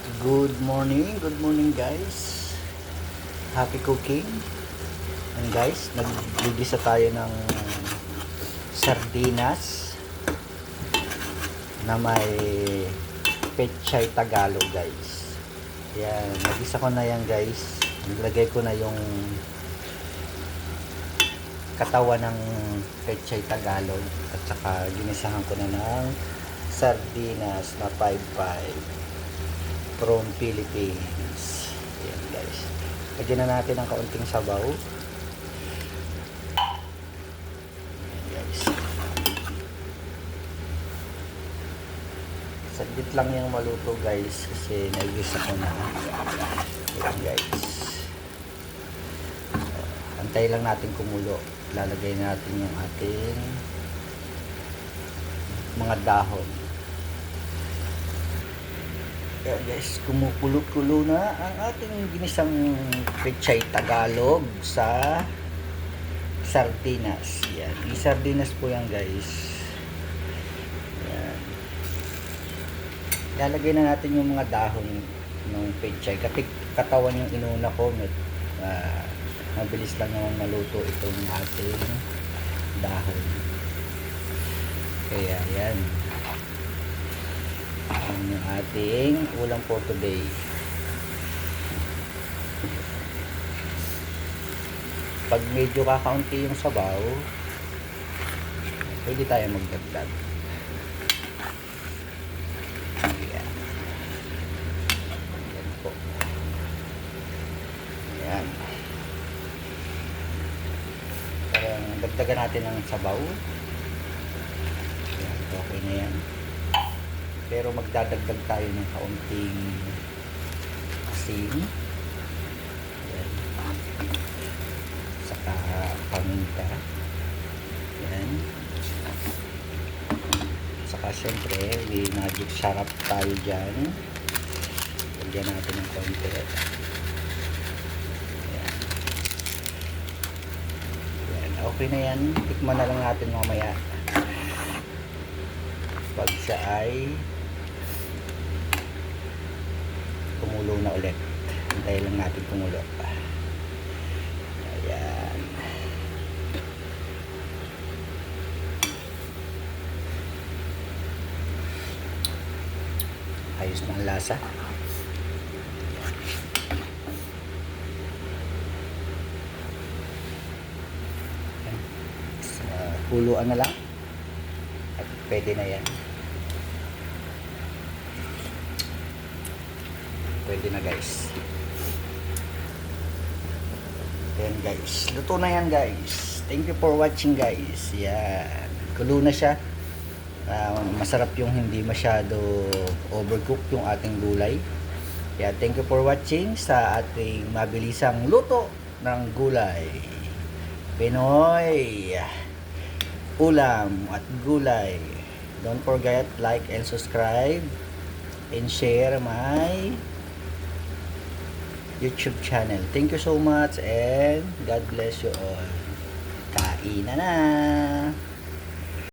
Good morning guys. Happy cooking. And guys, naggigisa tayo ng sardinas na may pechay Tagalog guys. Yan, nagisa ko na yan guys. Nilagay ko na yung katawan ng pechay Tagalog at saka ginisahan ko na ng sardinas na 5-5 from Philippines. Ayan guys, lagyan na natin ng kaunting sabaw. Ayan guys, saglit lang yung maluto guys kasi naigisa ko na. Ayan guys, antay lang natin kumulo. Lalagay natin yung ating mga dahon. Kaya guys, kumukulo-kulo na ang ating ginisang pechay Tagalog sa sardinas. Yan, sardinas po yan guys. Yan. Lalagay na natin yung mga dahon ng pechay. Katawan yung inuna ko. Mabilis lang naman maluto itong ating dahon. Kaya yan ang ating ulam for today. Pag medyo kakaunti yung sabaw, pwede tayo magdagdag. Ayan. Ayan po. Ayan. Parang dagdagan natin ng sabaw. Ayan, okay na yan. Pero magdadagdag tayo ng kaunting asin. Ayan. Saka paminta. Ayan. Saka syempre, may magic sarap tayo dyan. Lagyan natin ng konti. Ayan. Ayan. Okay na yan. Tikman na lang natin mamaya. Pag siya ay kumulo na ulit. Hintayin lang natin kumulo. Ayan. Ayos na ang lasa. Ayan. Kuluan na lang. At pwede na yan. Pwede na guys. Ayan guys, luto na yan guys. Thank you for watching guys. Yan, kulo na siya. Masarap yung hindi masyado overcook yung ating gulay. Kaya thank you for watching sa ating mabilisang luto ng gulay. Pinoy ulam at gulay. Don't forget like and subscribe and share my YouTube channel. Thank you so much and God bless you all. Kain na na!